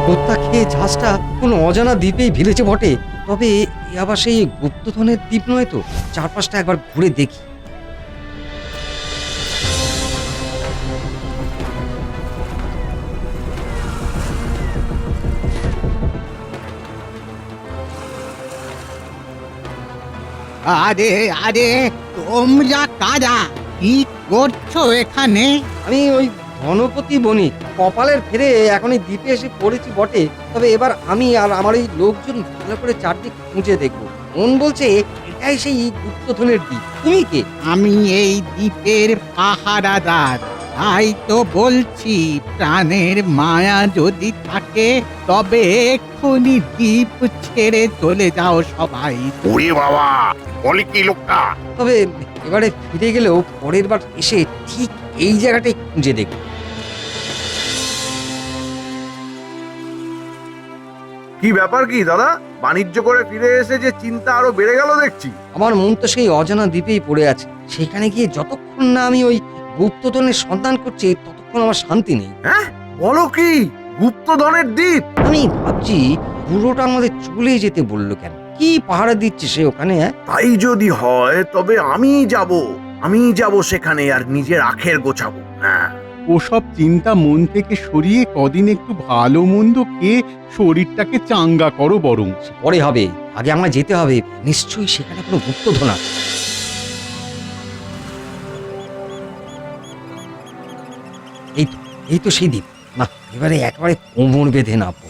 হত্যা খেয়ে জাহাজটা কোনো অজানা দ্বীপেই ভিলেছে বটে, তবে এ আবার সেই গুপ্তধনের দ্বীপ নয় তো। চারপাশটা একবার ঘুরে দেখি। আরে আরে, তোমরা কারা? কি করছো এখানে? আমি ওই ধনপতি বণিক, কপালের ফেরে এখন এই দ্বীপে এসে পড়েছি বটে, তবে এবার আমি আর আমার এই লোকজন ভালো করে চারদিক খুঁজে দেখবো। মন বলছে এটাই সেই গুপ্তধনের দ্বীপ। তুমি কে? আমি এই দ্বীপের পাহারাদার। তাই তো বলছি, প্রাণের মায়া যদি থাকে তবে এক্ষুনি দ্বীপ ছেড়ে চলে যাও সবাই। ওরে বাবা, বলে কি লোকটা? তবে এবারে ফিরে গেলেও পরের বার এসে ঠিক এই জায়গাটাই খুঁজে দেখব। কি ব্যাপার কি দাদা? বাণিজ্য করে ফিরে এসে যে চিন্তা আরো বেড়ে গেল দেখছি। আমার মন তো সেই অজানা দ্বীপেই পড়ে আছে। সেখানে গিয়ে যতক্ষণ না আমি ওই গুপ্তধনের সন্ধান করছি ততক্ষণ আমার শান্তি নেই। হ্যাঁ, বলো কি? গুপ্তধনের দ্বীপ? আমি ভাবছি বুড়োটা আমাদের চলে যেতে বললো কেন? কি পাহারা দিচ্ছে সে ওখানে? হ্যাঁ, তাই যদি হয় তবে আমি যাব সেখানে আর নিজের আখের গোছাবো। হ্যাঁ, ওসব চিন্তা মন থেকে সরিয়ে কদিন একটু ভালো মন্দ খেয়ে শরীরটাকে চাঙ্গা করো বরং। সে পরে হবে, আগে আমার যেতে হবে। নিশ্চয়ই সেখানে কোনো গুপ্তধন আছে। এই তো, এই তো সেই দ্বীপ। না, এবারে একেবারে কোমর বেঁধে নামবো।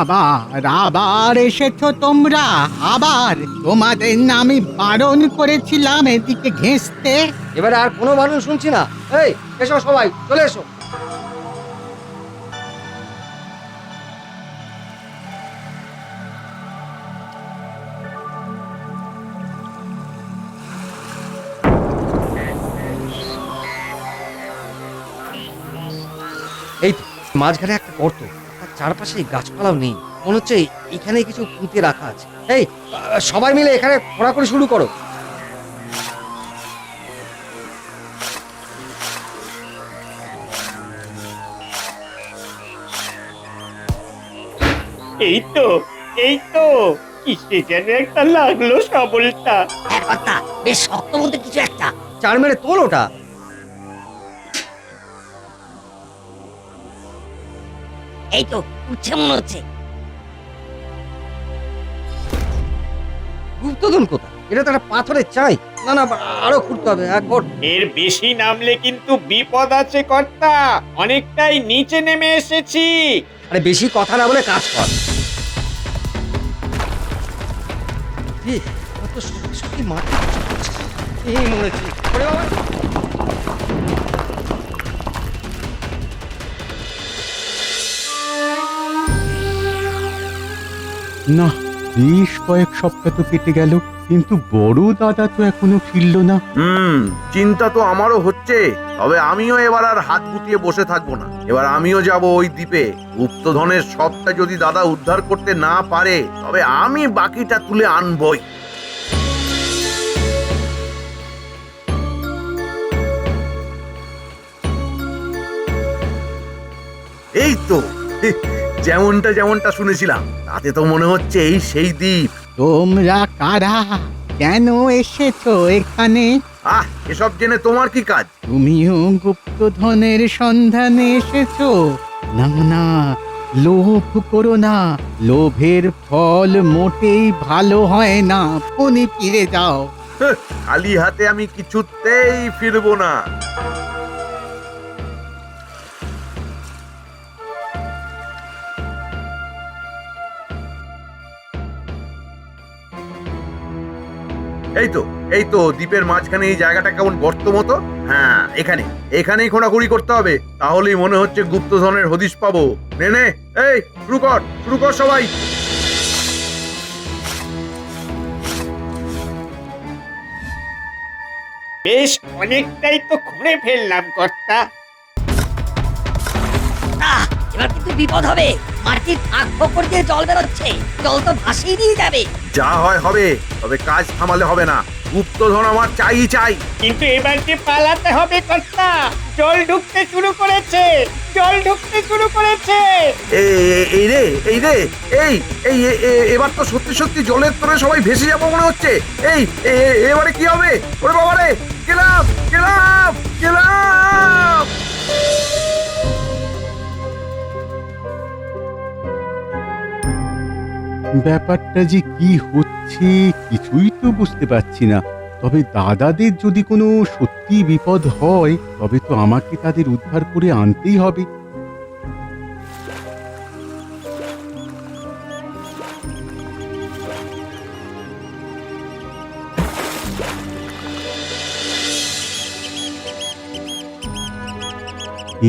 আবার আবার এসেছো তোমরা? আবার তোমাদের আমি বারণ করেছিলাম এদিকে ঘেঁষতে। এবারে আর কোনো মানুষ শুনছি না। এই, এসো সবাই, চলে এসো। এই তো মাঝখানে একটা গর্ত, তার চারপাশে গাছপালাও নেই। মনে হচ্ছে এখানে কিছু পুঁতে রাখা আছে। এই, সবাই মিলে এখানে খোঁড়াখুড়ি শুরু করো। এই তো, এই তো, কিসে যেন একটা লাগলো সবলটা। কথা বেশ শক্ত মতো কিছু একটা। চার মেরে তোল ওটা। এই তো উঠছে মনে হচ্ছে। গুপ্তধন কোথায়? এটা তো একটা পাথরের চাই। না না, আরো খুঁড়তে হবে। এক ঘর। এর বেশি নামলে কিন্তু বিপদ আছে কর্তা। অনেকটাই নিচে নেমে এসেছি। আরে বেশি কথা না বলে কাজ কর। কত সত্যি সত্যি মাটি এই মনে হচ্ছে। ওরে বাবা! না, বেশ কয়েক সপ্তাহ তো কেটে গেল, কিন্তু বড় দাদা তো এখনো ফিরল না। চিন্তা তো আমারও হচ্ছে। তবে আমিও এবার আর হাত গুটিয়ে বসে থাকবো না। এবার আমিও যাব ওই দ্বীপে। গুপ্তধনের সবটা যদি দাদা উদ্ধার করতে না পারে তবে আমি বাকিটা তুলে আনবই। এই তো, যেমনটা শুনেছিলাম তাতে তো মনে হচ্ছে এই সেই দ্বীপ। তোমরা কারা? কেন এসেছো এখানে? এসব জেনে তোমার কি কাজ? তুমিও গুপ্তধনের সন্ধানে এসেছো? না না, লোভ করো না। লোভের ফল মোটেই ভালো হয় না। এখনই ফিরে যাও। খালি হাতে আমি কিছুতেই ফিরবো না। এই তো দ্বীপের মাঝখানে এই জায়গাটা কেমন গর্ত মতো। হ্যাঁ, এখানেই খোঁড়াখুড়ি করতে হবে। তাহলেই মনে হচ্ছে গুপ্তধনের হদিশ পাবো। নে, এই শুরু কর সবাই। বেশ অনেকটাই তো খুঁড়ে ফেললাম কর্তা। এবার কিন্তু বিপদ হবে। মাটির ফাঁক ফোকর দিয়ে জল বেরোচ্ছে, জল তো ভাসিয়ে নিয়ে যাবে। যা হয় হবে, তবে কাজ থামালে হবে না। গুপ্তধন আমার চাই চাই। কিন্তু এবার যে পালাতে হবে কর্তা, জল ঢুকতে শুরু করেছে, জল ঢুকতে শুরু করেছে। এই রে এই রে এই এই এবার তো সত্যি সত্যি জলের তরে সবাই ভেসে যাবো মনে হচ্ছে। এই এবারে কি হবে? ওরে বাবা রে, গেলাম গেলাম গেলাম। ব্যাপারটা যে কি হচ্ছে কিছুই তো বুঝতে পারছি না। তবে দাদাদের যদি কোনো সত্যি বিপদ হয় তবে তো আমাকে তাদের উদ্ধার করে আনতেই হবে।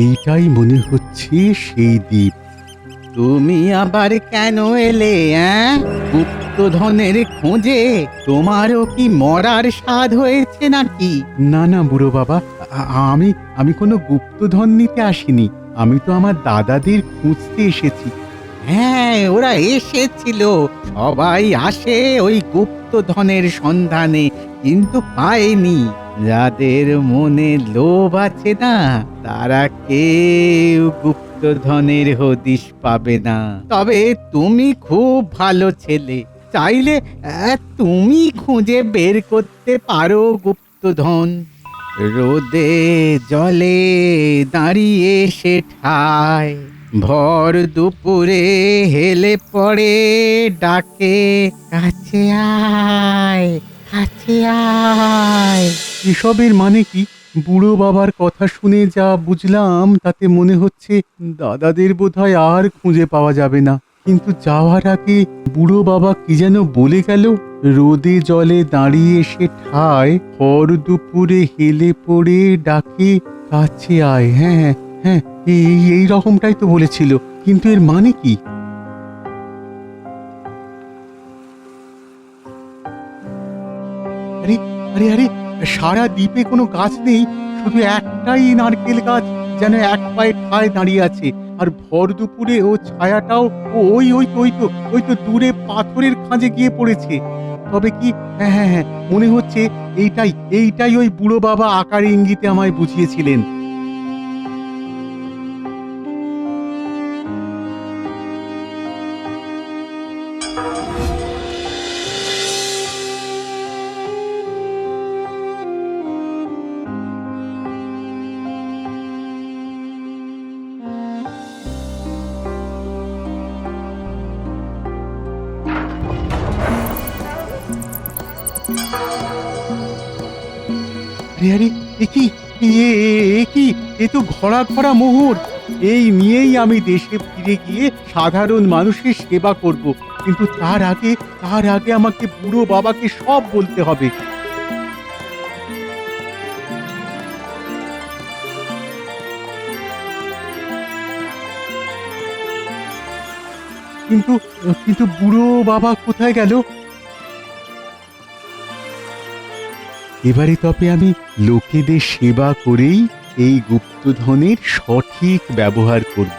এইটাই মনে হচ্ছে সেই দ্বীপ। তুমি আবার কেন এলে? গুপ্তধনের খোঁজে তোমারও কি মরার স্বাদ হয়েছে নাকি? না না বুড়ো বাবা, আমি আমি কোনো গুপ্তধন নিতে আসিনি। আমি তো আমার দাদাদের খুঁজতে এসেছি। হ্যাঁ, ওরা এসেছিল। সবাই আসে ওই গুপ্তধনের সন্ধানে, কিন্তু পায়নি। যাদের মনে লোভ আছে না, তারা কেউ গুপ্তধনের হদিশ পাবে না। তবে তুমি খুব ভালো ছেলে, চাইলে তুমি খুঁজে বের করতে পারো গুপ্তধন। রোদে জলে দাঁড়িয়ে সে ঠায়, ভর দুপুরে হেলে পড়ে ডাকে, কাছে আয় কাছে আয়। এসবের মানে কি? বুড়ো বাবার কথা শুনে যা বুঝলাম তাতে মনে হচ্ছে দাদাদের বোধহয় আর খুঁজে পাওয়া যাবে না। কিন্তু যাওয়ার আগে বুড়ো বাবা কি যেন বলে গেল, রোদে জলে দাঁড়িয়ে সে ঠায়, ভর দুপুরে হেলে পড়ে ডাকে, কাছে আয়। হ্যাঁ হ্যাঁ, এই রকমটাই তো বলেছিল, কিন্তু এর মানে কি? আরে আরে আরে, সারা দ্বীপে কোনো গাছ নেই, শুধু একটাই নারকেল গাছ যেন এক পায়ে ঠায় দাঁড়িয়ে আছে। আর ভর দুপুরে ও ছায়াটাও ওই তো দূরে পাথরের খাঁজে গিয়ে পড়েছে। তবে কি, হ্যাঁ হ্যাঁ হ্যাঁ, মনে হচ্ছে এইটাই ওই বুড়ো বাবা আকার ইঙ্গিতে আমায় বুঝিয়েছিলেন। আরে আরে, এ কি এ তো ঘোড়া ঘোড়া মোহর। এই নিয়েই আমি দেশে ফিরে গিয়ে সাধারণ মানুষের সেবা করব, কিন্তু তার আগে আমাকে বুড়ো বাবাকে সব বলতে হবে। কিন্তু কিন্তু বুড়ো বাবা কোথায় গেল? এবারে তবে আমি লোকেদের সেবা করেই এই গুপ্তধনের সঠিক ব্যবহার করব।